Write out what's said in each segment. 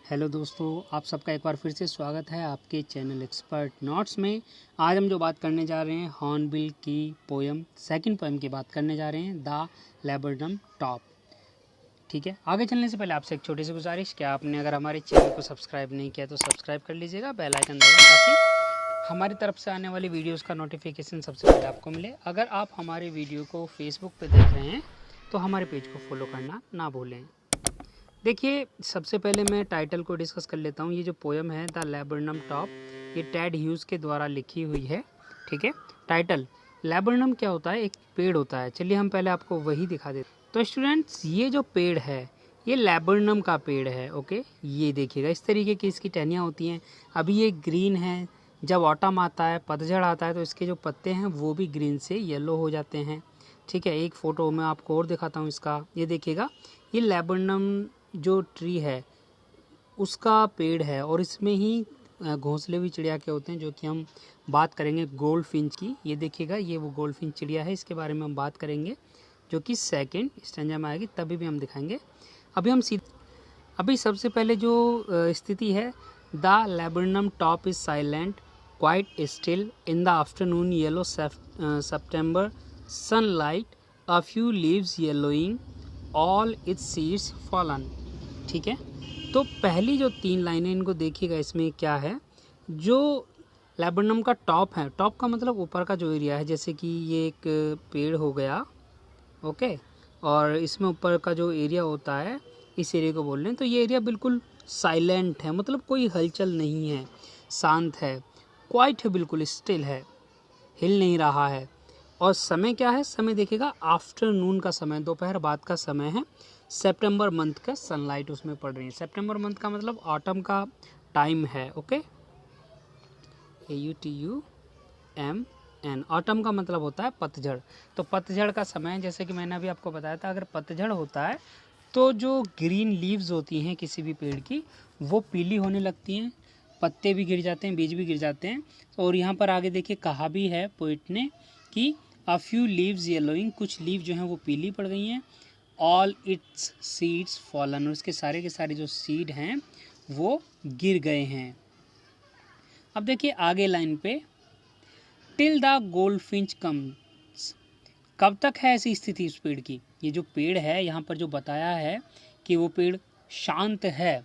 Hello दोस्तों, आप सबका एक बार फिर से स्वागत है आपके चैनल एक्सपर्ट नोट्स में। आज हम जो बात करने जा रहे हैं हॉर्नबिल की पोयम, सेकंड पोयम की बात करने जा रहे हैं, द लैबरडम टॉप। ठीक है, आगे चलने से पहले आपसे एक छोटी सी गुजारिश, क्या आपने अगर हमारे चैनल को सब्सक्राइब नहीं किया तो सब्सक्राइब कर लीजिएगा, बेल आइकन दबाएं ताकि हमारी तरफ से आने वाली वीडियोज़ का नोटिफिकेशन सबसे पहले आपको मिले। अगर आप हमारे वीडियो को फेसबुक पर देख रहे हैं तो हमारे पेज को फॉलो करना ना भूलें। देखिए, सबसे पहले मैं टाइटल को डिस्कस कर लेता हूँ। ये जो पोयम है द लैबरडम टॉप, ये टेड ह्यूज के द्वारा लिखी हुई है। ठीक है, टाइटल लैबरडम क्या होता है? एक पेड़ होता है। चलिए हम पहले आपको वही दिखा देते हैं। तो स्टूडेंट्स, ये जो पेड़ है ये लैबरडम का पेड़ है। ओके, ये देखिएगा इस तरीके की इसकी टहनियाँ होती हैं। अभी ये ग्रीन है, जब ऑटम आता है, पतझड़ आता है, तो इसके जो पत्ते हैं वो भी ग्रीन से येलो हो जाते हैं। ठीक है, एक फ़ोटो मैं आपको और दिखाता हूँ इसका। ये देखिएगा, ये लैबरडम जो ट्री है उसका पेड़ है और इसमें ही घोंसले भी चिड़िया के होते हैं, जो कि हम बात करेंगे गोल्ड फिंच की। ये देखिएगा, ये वो गोल्ड फिंच चिड़िया है, इसके बारे में हम बात करेंगे, जो कि सेकंड स्टैंजा में आएगी, तभी भी हम दिखाएंगे। अभी सबसे पहले जो स्थिति है, the laburnum top is silent quite still in the afternoon yellow September sunlight, a few leaves yellowing, all its seeds fallen। ठीक है, तो पहली जो 3 लाइनें इनको देखिएगा, इसमें क्या है, जो लैबरडम का टॉप है, टॉप का मतलब ऊपर का जो एरिया है, जैसे कि ये एक पेड़ हो गया, ओके, और इसमें ऊपर का जो एरिया होता है, इस एरिया को बोल रहे हैं, तो ये एरिया बिल्कुल साइलेंट है, मतलब कोई हलचल नहीं है, शांत है, क्वाइट है, बिल्कुल स्टिल है, हिल नहीं रहा है। और समय क्या है? समय देखिएगा आफ्टरनून का समय, दोपहर बाद का समय है। सितंबर मंथ का सनलाइट उसमें पड़ रही है। सितंबर मंथ का मतलब ऑटम का टाइम है। ओके, AUTUMN, ऑटम का मतलब होता है पतझड़। तो पतझड़ का समय, जैसे कि मैंने अभी आपको बताया था, अगर पतझड़ होता है तो जो ग्रीन लीव्स होती हैं किसी भी पेड़ की, वो पीली होने लगती हैं, पत्ते भी गिर जाते हैं, बीज भी गिर जाते हैं। और यहाँ पर आगे देखिए कहा भी है पोइट ने कि अ फ्यू लीव्स येलोइंग, कुछ लीव जो हैं वो पीली पड़ गई हैं, ऑल इट्स सीड्स फॉलन, और उसके सारे के सारे जो सीड हैं वो गिर गए हैं। अब देखिए आगे लाइन पे, टिल द गोल्डफिंच कम्स, कब तक है ऐसी स्थिति उस पेड़ की? ये जो पेड़ है यहाँ पर जो बताया है कि वो पेड़ शांत है,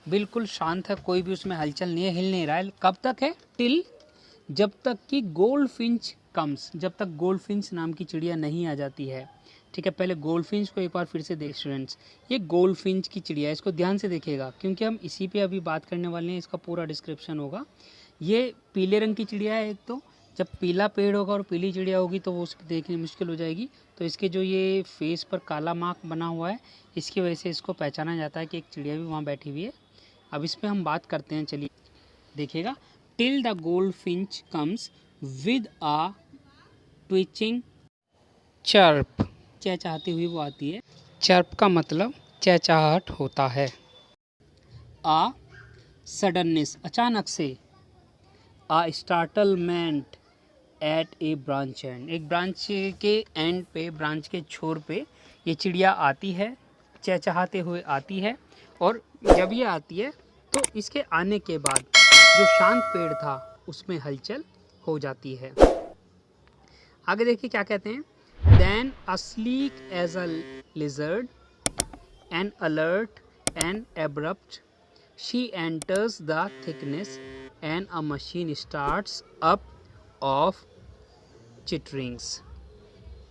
बिल्कुल शांत है, कोई भी उसमें हलचल नहीं है, हिल नहीं रहा है। कब तक है? टिल, जब तक कि गोल्डफिंच कम्स, जब तक गोल्डफिंच नाम की चिड़िया नहीं आ जाती है। ठीक है, पहले गोल्डफिंच को एक बार फिर से देख स्टूडेंट्स, ये गोल्डफिंच की चिड़िया है, इसको ध्यान से देखिएगा क्योंकि हम इसी पे अभी बात करने वाले हैं, इसका पूरा डिस्क्रिप्शन होगा। ये पीले रंग की चिड़िया है। एक तो जब पीला पेड़ होगा और पीली चिड़िया होगी तो वो उसको देखनी मुश्किल हो जाएगी, तो इसके जो ये फेस पर काला मार्क बना हुआ है, इसकी वजह से इसको पहचाना जाता है कि एक चिड़िया भी वहाँ बैठी हुई है। अब इस पर हम बात करते हैं, चलिए देखिएगा। Till the goldfinch comes with a twitching chirp, चहचहाती हुई वो आती है। चर्प का मतलब चहचहाहट होता है। आ सडननेस, अचानक से। A startlement at a branch end, एक ब्रांच के एंड पे, ब्रांच के छोर पे ये चिड़िया आती है, चहचहाते हुए आती है। और जब ये आती है तो इसके आने के बाद जो शांत पेड़ था उसमें हलचल हो जाती है। आगे देखिए क्या कहते हैं, then a sleek as a lizard and alert and abrupt she enters the thickness and a machine starts up of chitterings।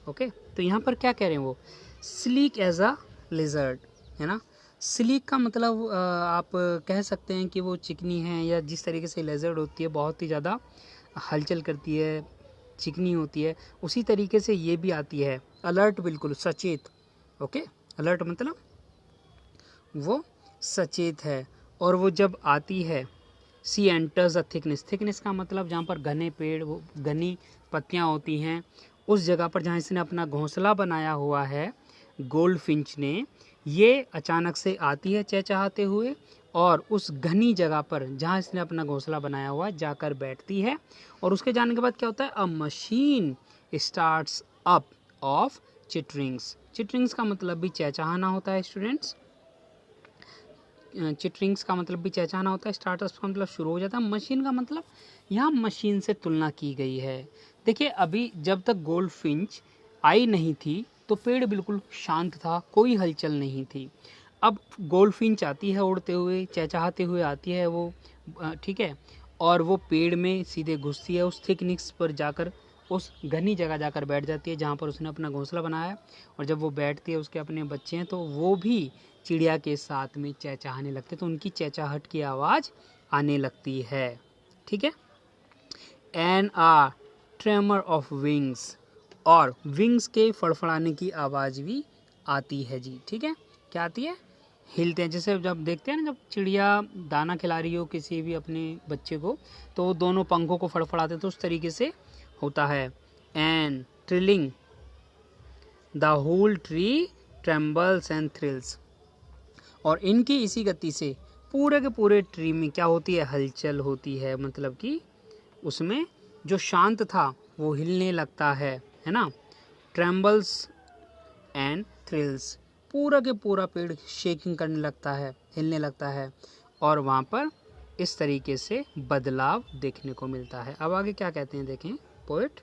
Okay, तो यहाँ पर क्या कह रहे हैं वो, स्लीक एज अ लिजर्ड, है ना। स्लीक का मतलब आप कह सकते हैं कि वो चिकनी है, या जिस तरीके से लेजर्ड होती है बहुत ही ज़्यादा हलचल करती है, चिकनी होती है, उसी तरीके से ये भी आती है। अलर्ट, बिल्कुल सचेत। ओके, अलर्ट मतलब वो सचेत है। और वो जब आती है, सी एंटर्स अ थिकनेस, थिकनेस का मतलब जहाँ पर घने पेड़, वो घनी पत्तियाँ होती हैं, उस जगह पर जहाँ इसने अपना घोंसला बनाया हुआ है गोल्डफिंच ने, ये अचानक से आती है चहचहाते हुए, और उस घनी जगह पर जहाँ इसने अपना घोंसला बनाया हुआ है जाकर बैठती है। और उसके जाने के बाद क्या होता है, अ मशीन स्टार्ट्स अप ऑफ चिटरिंग्स, चिटरिंग्स का मतलब भी चहचहाना होता है स्टूडेंट्स। चिटरिंग्स का मतलब भी चहचहाना होता है। स्टार्टर्स का मतलब शुरू हो जाता है। मशीन का मतलब यहाँ मशीन से तुलना की गई है। देखिए अभी जब तक गोल्डफिंच आई नहीं थी तो पेड़ बिल्कुल शांत था, कोई हलचल नहीं थी। अब गोल्डफिंच आती है उड़ते हुए, चहचहाते हुए आती है वो, ठीक है, और वो पेड़ में सीधे घुसती है, उस थिकनेस पर जाकर, उस घनी जगह जाकर बैठ जाती है जहाँ पर उसने अपना घोंसला बनाया है। और जब वो बैठती है, उसके अपने बच्चे हैं, तो वो भी चिड़िया के साथ में चहचहाने लगते, तो उनकी चहचहाहट की आवाज़ आने लगती है। ठीक है। And a tremor of wings, और विंग्स के फड़फड़ाने की आवाज़ भी आती है जी। ठीक है, क्या आती है? हिलते हैं। जैसे जब देखते हैं ना, जब चिड़िया दाना खिला रही हो किसी भी अपने बच्चे को, तो वो दोनों पंखों को फड़फड़ाते, तो उस तरीके से होता है। And trilling the whole tree trembles and thrills, और इनकी इसी गति से पूरे के पूरे ट्री में क्या होती है? हलचल होती है। मतलब कि उसमें जो शांत था वो हिलने लगता है ना। ट्रेम्बल्स एंड थ्रिल्स, पूरा के पूरा पेड़ शेकिंग करने लगता है, हिलने लगता है, और वहाँ पर इस तरीके से बदलाव देखने को मिलता है। अब आगे क्या कहते हैं देखें poet.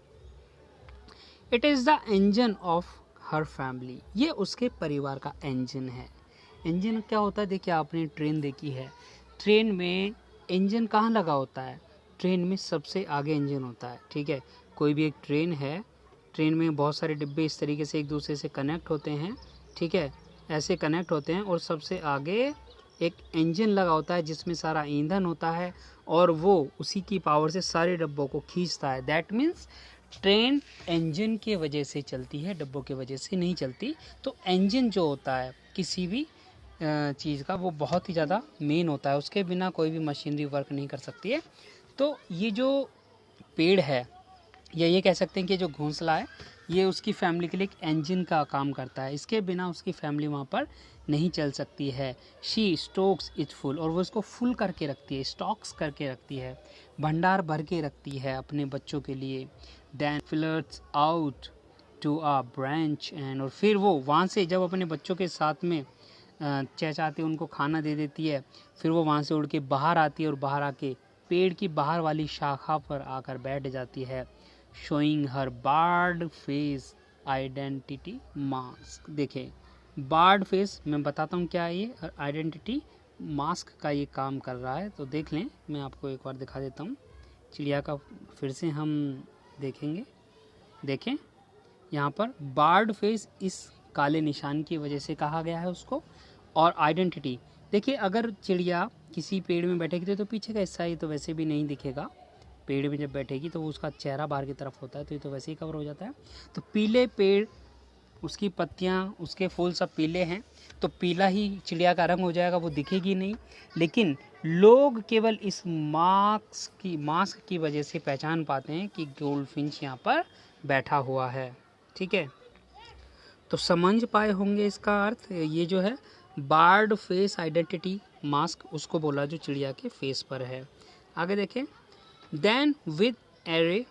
It is the engine of her family, ये उसके परिवार का इंजन है। इंजन क्या होता है? देखिए आपने ट्रेन देखी है, ट्रेन में इंजन कहाँ लगा होता है? ट्रेन में सबसे आगे इंजन होता है। ठीक है, कोई भी एक ट्रेन है, ट्रेन में बहुत सारे डिब्बे इस तरीके से एक दूसरे से कनेक्ट होते हैं। ठीक है, ऐसे कनेक्ट होते हैं, और सबसे आगे एक इंजन लगा होता है जिसमें सारा ईंधन होता है, और वो उसी की पावर से सारे डब्बों को खींचता है। दैट मीन्स ट्रेन इंजन के वजह से चलती है, डब्बों के वजह से नहीं चलती। तो इंजन जो होता है किसी भी चीज़ का, वो बहुत ही ज़्यादा मेन होता है, उसके बिना कोई भी मशीनरी वर्क नहीं कर सकती है। तो ये जो पेड़ है, या ये कह सकते हैं कि जो घोंसला है, ये उसकी फैमिली के लिए एक इंजन का काम करता है। इसके बिना उसकी फैमिली वहाँ पर नहीं चल सकती है। शी स्टॉक्स इट फुल, और वो इसको फुल करके रखती है, स्टॉक्स करके रखती है, भंडार भर के रखती है अपने बच्चों के लिए। Then flirts out to a branch and, और फिर वो वहाँ से जब अपने बच्चों के साथ में चहचहाती उनको खाना दे देती है, फिर वो वहाँ से उड़ के बाहर आती है, और बाहर आके पेड़ की बाहर वाली शाखा पर आकर बैठ जाती है। Showing her barred face identity mask. देखें बार्ड फेस, मैं बताता हूँ क्या है ये। आइडेंटिटी मास्क का ये काम कर रहा है, तो देख लें, मैं आपको एक बार दिखा देता हूँ चिड़िया का। फिर से हम देखेंगे। देखें यहाँ पर बार्ड फेस इस काले निशान की वजह से कहा गया है उसको। और आइडेंटिटी, देखिए अगर चिड़िया किसी पेड़ में बैठेगी तो पीछे का हिस्सा ही तो वैसे भी नहीं दिखेगा। पेड़ में जब बैठेगी तो उसका चेहरा बाहर की तरफ होता है, तो ये तो वैसे ही कवर हो जाता है। तो पीले पेड़, उसकी पत्तियाँ, उसके फूल सब पीले हैं, तो पीला ही चिड़िया का रंग हो जाएगा, वो दिखेगी नहीं। लेकिन लोग केवल इस मास्क की वजह से पहचान पाते हैं कि गोल्डफिंच यहाँ पर बैठा हुआ है। ठीक है, तो समझ पाए होंगे इसका अर्थ। ये जो है बार्ड फेस आइडेंटिटी मास्क, उसको बोला जो चिड़िया के फेस पर है। आगे देखें। Then with a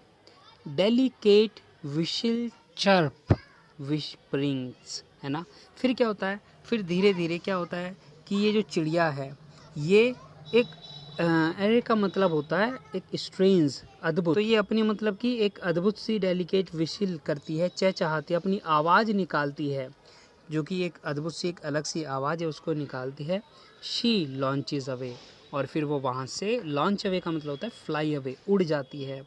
delicate whistle chirp whisperings, है ना। फिर क्या होता है? फिर धीरे धीरे क्या होता है कि ये जो चिड़िया है, ये एक एरे का मतलब होता है एक स्ट्रेंज, अद्भुत। तो ये अपनी मतलब कि एक अद्भुत सी डेलिकेट विशिल करती है, चहचहाती अपनी आवाज़ निकालती है, जो कि एक अद्भुत सी एक अलग सी आवाज़ है, उसको निकालती है। शी लॉन्चेज अवे, और फिर वो वहाँ से, लॉन्च अवे का मतलब होता है फ्लाई अवे, उड़ जाती है।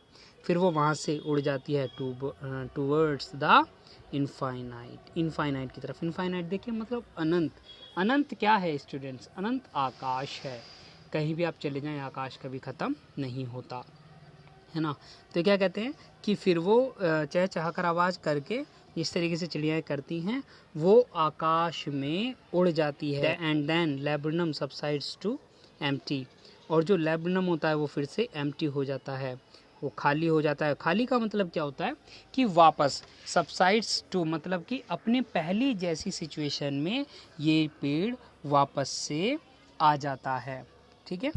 फिर वो वहाँ से उड़ जाती है टूवर्ड्स द इनफाइनाइट, इनफाइनाइट की तरफ। इनफाइनाइट देखिए मतलब अनंत। अनंत क्या है स्टूडेंट्स? अनंत आकाश है। कहीं भी आप चले जाएं, आकाश कभी ख़त्म नहीं होता, है ना। तो क्या कहते हैं कि फिर वो चहचहा कर आवाज़ करके इस तरीके से चिड़ियाएँ करती हैं, वो आकाश में उड़ जाती है। And then laburnum subsides to empty, और जो लैब्रेनम होता है वो फिर से एम्प्टी हो जाता है, वो खाली हो जाता है। खाली का मतलब क्या होता है कि वापस, सबसाइड्स टू मतलब कि अपने पहली जैसी सिचुएशन में ये पेड़ वापस से आ जाता है। ठीक है,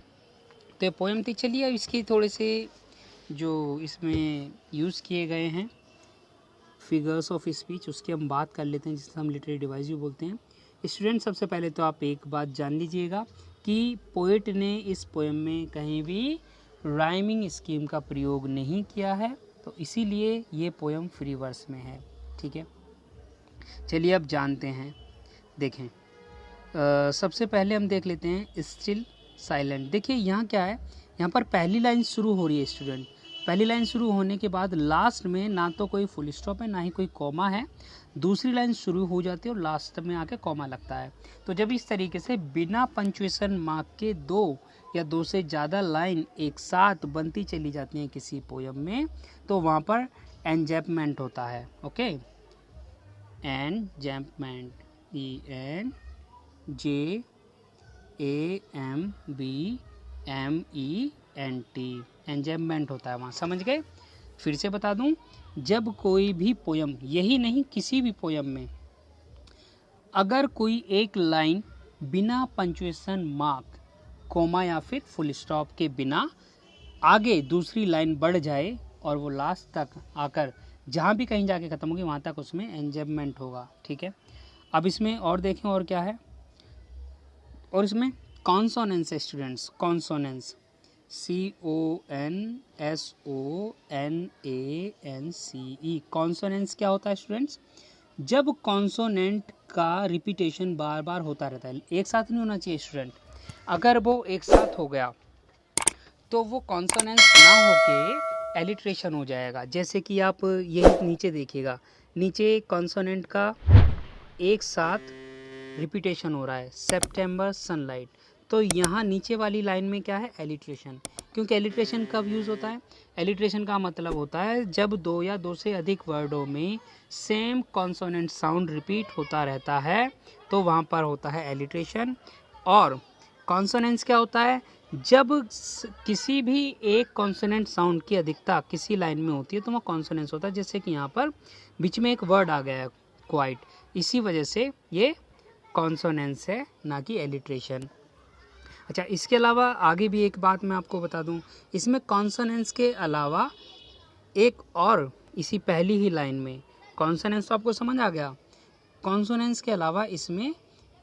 तो पोएम थी। चलिए अब इसकी थोड़े से जो इसमें यूज़ किए गए हैं फिगर्स ऑफ स्पीच, उसकी हम बात कर लेते हैं, जिसे हम लिटरेरी डिवाइस भी बोलते हैं। स्टूडेंट सबसे पहले तो आप एक बात जान लीजिएगा कि पोएट ने इस पोएम में कहीं भी राइमिंग स्कीम का प्रयोग नहीं किया है, तो इसीलिए ये पोएम फ्री वर्स में है। ठीक है, चलिए अब जानते हैं। देखें, सबसे पहले हम देख लेते हैं स्टिल साइलेंट। देखिए यहाँ क्या है, यहाँ पर पहली लाइन शुरू हो रही है स्टूडेंट। पहली लाइन शुरू होने के बाद लास्ट में ना तो कोई फुल स्टॉप है ना ही कोई कॉमा है, दूसरी लाइन शुरू हो जाती है और लास्ट में आके कॉमा लगता है। तो जब इस तरीके से बिना पंक्चुएशन मार्क के दो या दो से ज़्यादा लाइन एक साथ बनती चली जाती हैं किसी पोयम में, तो वहाँ पर एंजैम्पमेंट होता है। ओके, एंजैम्पमेंट, ENJAMBMENT, एंजैम्पमेंट होता है वहाँ, समझ गए। फिर से बता दूं, जब कोई भी पोयम, यही नहीं किसी भी पोयम में, अगर कोई एक लाइन बिना पंक्चुएशन मार्क, कोमा या फिर फुल स्टॉप के बिना आगे दूसरी लाइन बढ़ जाए और वो लास्ट तक आकर जहाँ भी कहीं जाके खत्म होगी वहाँ तक उसमें एंजैम्पमेंट होगा। ठीक है, अब इसमें और देखें और क्या है, और इसमें कॉन्सोनेंस है स्टूडेंट्स, कॉन्सोनेंस, CONSONANCE, कॉन्सोनेंस क्या होता है स्टूडेंट्स, जब कॉन्सोनेंट का रिपीटेशन बार बार होता रहता है, एक साथ नहीं होना चाहिए स्टूडेंट। अगर वो एक साथ हो गया तो वो कॉन्सोनेंस ना होके एलिट्रेशन हो जाएगा। जैसे कि आप यही नीचे देखिएगा, नीचे कॉन्सोनेंट का एक साथ रिपीटेशन हो रहा है, सितंबर सनलाइट, तो यहाँ नीचे वाली लाइन में क्या है, एलिट्रेशन। क्योंकि एलिट्रेशन कब यूज़ होता है, एलिट्रेशन का मतलब होता है जब दो या दो से अधिक वर्डों में सेम कॉन्सोनेंट साउंड रिपीट होता रहता है तो वहाँ पर होता है एलिट्रेशन। और कॉन्सोनेंस क्या होता है, जब किसी भी एक कॉन्सोनेंट साउंड की अधिकता किसी लाइन में होती है तो वह कॉन्सोनेंस होता है। जैसे कि यहाँ पर बीच में एक वर्ड आ गया है क्वाइट, इसी वजह से ये कॉन्सोनेंस है, ना कि एलिट्रेशन। अच्छा, इसके अलावा आगे भी एक बात मैं आपको बता दूं, इसमें कॉन्सोनेंस के अलावा एक और, इसी पहली ही लाइन में, कॉन्सोनेंस तो आपको समझ आ गया, कॉन्सोनेंस के अलावा इसमें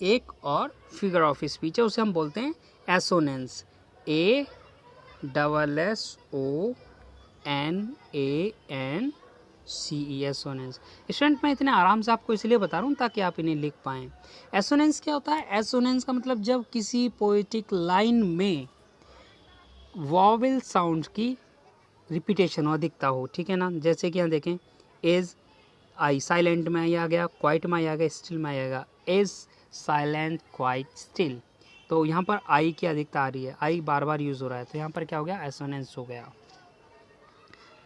एक और फिगर ऑफ स्पीच है, उसे हम बोलते हैं एसोनेंस, ASSONANCE, एसोनेंस। स्टूडेंट मैं इतने आराम से आपको इसलिए बता रहा हूँ ताकि आप इन्हें लिख पाएँ। एसोनेंस क्या होता है, एसोनेंस का मतलब जब किसी पोएटिक लाइन में वॉवेल साउंड की रिपीटेशन हो, अधिकता हो। ठीक है ना, जैसे कि यहाँ देखें, एज आई साइलेंट में आ गया, क्वाइट में आ गया, स्टिल में आ गया, एज साइलेंट क्वाइट स्टिल, तो यहाँ पर आई की अधिकता आ रही है, आई बार बार यूज़ हो रहा है, तो यहाँ पर क्या हो गया, एसोनेंस हो गया।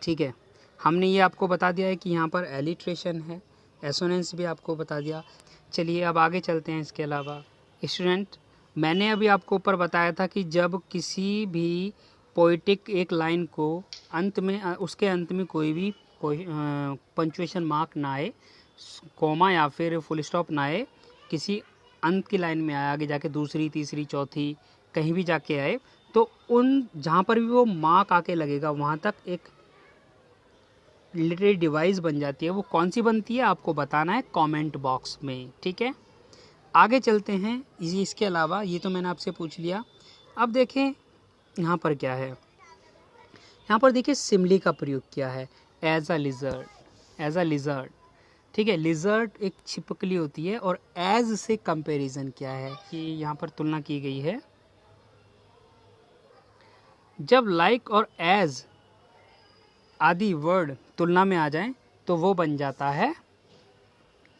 ठीक है, हमने ये आपको बता दिया है कि यहाँ पर एलिट्रेशन है, एसोनेंस भी आपको बता दिया। चलिए अब आगे चलते हैं। इसके अलावा स्टूडेंट, मैंने अभी आपको ऊपर बताया था कि जब किसी भी पोइटिक एक लाइन को अंत में, उसके अंत में कोई भी पंक्चुएशन मार्क ना आए, कोमा या फिर फुल स्टॉप ना आए, किसी अंत की लाइन में आए, आगे जाके दूसरी तीसरी चौथी कहीं भी जाके आए, तो उन जहाँ पर भी वो मार्क आके लगेगा वहाँ तक एक लिटरेरी डिवाइस बन जाती है। वो कौन सी बनती है आपको बताना है कमेंट बॉक्स में। ठीक है, आगे चलते हैं। इसके अलावा ये तो मैंने आपसे पूछ लिया। अब देखें यहाँ पर क्या है, यहाँ पर देखिए सिमली का प्रयोग किया है, as a lizard, as a lizard. ठीक है, लिजर्ड एक छिपकली होती है, और एज से कंपैरिजन क्या है कि यहाँ पर तुलना की गई है। जब लाइक और एज आदि वर्ड तुलना में आ जाएं तो वो बन जाता है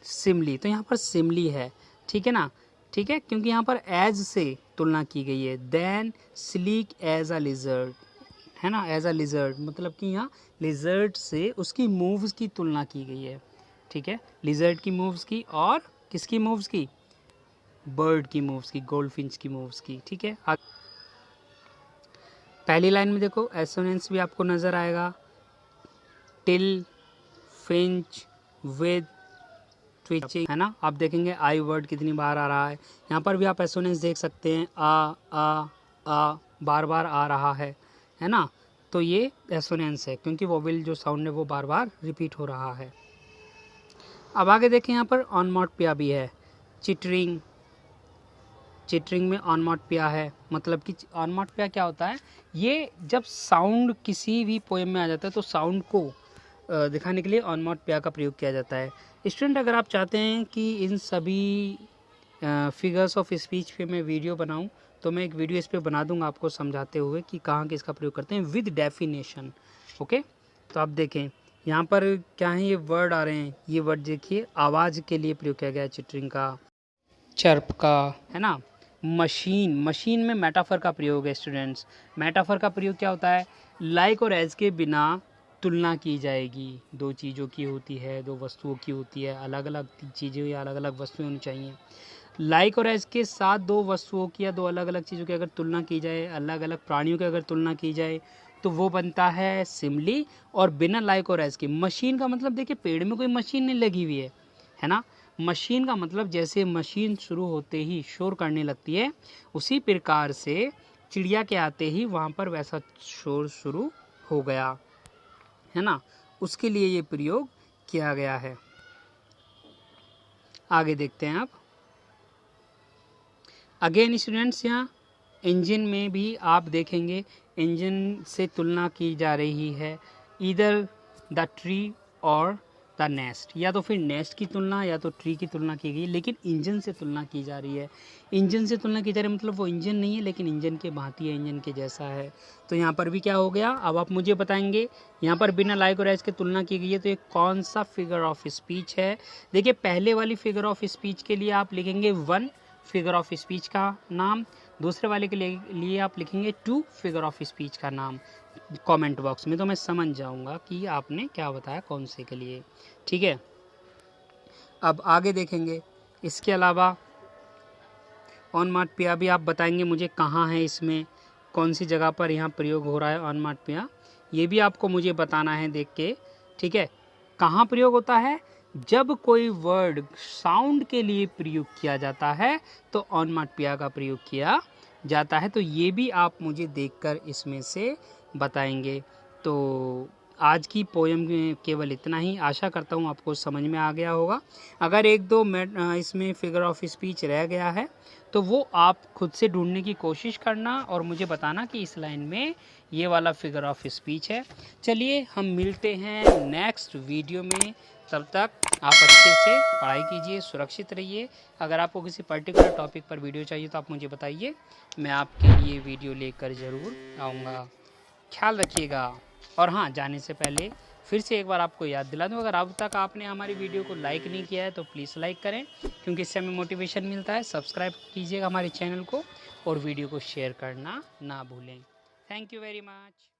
सिमली, तो यहाँ पर सिमली है। ठीक है ना, ठीक है, क्योंकि यहाँ पर एज से तुलना की गई है। Then sleek as a lizard, है ना, एज अ लिजर्ड मतलब कि यहाँ लिजर्ड से उसकी मूव्स की तुलना की गई है। ठीक है, लिजर्ड की मूव्स की और किसकी मूव्स की, बर्ड की मूव्स की, गोल्डफिंच की मूव्स की। ठीक है, पहली लाइन में देखो एसोनेंस भी आपको नजर आएगा, टिल, फिंच, विद, ट्विचिंग, है ना। आप देखेंगे आई वर्ड कितनी बार आ रहा है, यहाँ पर भी आप एसोनेंस देख सकते हैं, आ बार बार आ रहा है ना, तो ये एसोनेंस है क्योंकि वोवेल जो साउंड है वो बार बार रिपीट हो रहा है। अब आगे देखें, यहाँ पर ऑनमोटपिया भी है, चिटरिंग, चिटरिंग में ऑनमोटोपिया है। मतलब कि ऑनमोटोपिया क्या होता है, ये जब साउंड किसी भी पोएम में आ जाता है तो साउंड को दिखाने के लिए ऑनमोटोपिया का प्रयोग किया जाता है। स्टूडेंट, अगर आप चाहते हैं कि इन सभी फिगर्स ऑफ स्पीच पे मैं वीडियो बनाऊं तो मैं एक वीडियो इस पे बना दूंगा आपको समझाते हुए कि कहाँ किसका प्रयोग करते हैं विद डेफिनेशन। ओके, तो आप देखें यहाँ पर क्या है, ये वर्ड आ रहे हैं। ये वर्ड देखिए, आवाज़ के लिए प्रयोग किया गया है चिटरिंग का, चर्प का, है ना। मशीन, मशीन में मेटाफर का प्रयोग है स्टूडेंट्स। मेटाफर का प्रयोग क्या होता है, लाइक और एज के बिना तुलना की जाएगी। दो चीज़ों की होती है, दो वस्तुओं की होती है, अलग अलग चीज़ें या अलग अलग वस्तुएं होनी चाहिए। लाइक और एज के साथ दो वस्तुओं की या दो अलग अलग चीज़ों की अगर तुलना की जाए, अलग अलग प्राणियों की अगर तुलना की जाए तो वो बनता है सिमली। और बिना लाइक और एज के, मशीन का मतलब देखिए पेड़ में कोई मशीन नहीं लगी हुई है ना। मशीन का मतलब जैसे मशीन शुरू होते ही शोर करने लगती है, उसी प्रकार से चिड़िया के आते ही वहाँ पर वैसा शोर शुरू हो गया, है ना। उसके लिए ये प्रयोग किया गया है। आगे देखते हैं आप। अगेन स्टूडेंट्स, यहाँ इंजन में भी आप देखेंगे इंजन से तुलना की जा रही है, इधर द ट्री और द नेस्ट, या तो फिर नेस्ट की तुलना या तो ट्री की तुलना की गई, लेकिन इंजन से तुलना की जा रही है। इंजन से तुलना की जा रही है मतलब वो इंजन नहीं है लेकिन इंजन के भांति है, इंजन के जैसा है। तो यहाँ पर भी क्या हो गया, अब आप मुझे बताएंगे। यहाँ पर बिना लाइक और एज की तुलना की गई है तो ये कौन सा फिगर ऑफ स्पीच है। देखिए पहले वाली फिगर ऑफ स्पीच के लिए आप लिखेंगे 1 फिगर ऑफ स्पीच का नाम, दूसरे वाले के लिए आप लिखेंगे 2 फिगर ऑफ स्पीच का नाम कमेंट बॉक्स में, तो मैं समझ जाऊंगा कि आपने क्या बताया कौन से के लिए। ठीक है, अब आगे देखेंगे। इसके अलावा ऑनमाटोपिया भी आप बताएंगे मुझे कहाँ है, इसमें कौन सी जगह पर यहाँ प्रयोग हो रहा है ऑनमाटोपिया, ये भी आपको मुझे बताना है देख के। ठीक है, कहाँ प्रयोग होता है, जब कोई वर्ड साउंड के लिए प्रयोग किया जाता है तो ऑनमाटोपिया का प्रयोग किया जाता है। तो ये भी आप मुझे देखकर इसमें से बताएंगे। तो आज की पोएम में केवल इतना ही, आशा करता हूँ आपको समझ में आ गया होगा। अगर एक दो इसमें फिगर ऑफ स्पीच रह गया है तो वो आप खुद से ढूंढने की कोशिश करना और मुझे बताना कि इस लाइन में ये वाला फिगर ऑफ स्पीच है। चलिए हम मिलते हैं नेक्स्ट वीडियो में, तब तक आप अच्छे से पढ़ाई कीजिए, सुरक्षित रहिए। अगर आपको किसी पर्टिकुलर टॉपिक पर वीडियो चाहिए तो आप मुझे बताइए, मैं आपके लिए वीडियो लेकर ज़रूर आऊँगा। ख्याल रखिएगा। और हाँ, जाने से पहले फिर से एक बार आपको याद दिला दूँ, अगर अब तक आपने हमारी वीडियो को लाइक नहीं किया है तो प्लीज़ लाइक करें, क्योंकि इससे हमें मोटिवेशन मिलता है। सब्सक्राइब कीजिएगा हमारे चैनल को और वीडियो को शेयर करना ना भूलें। Thank you very much.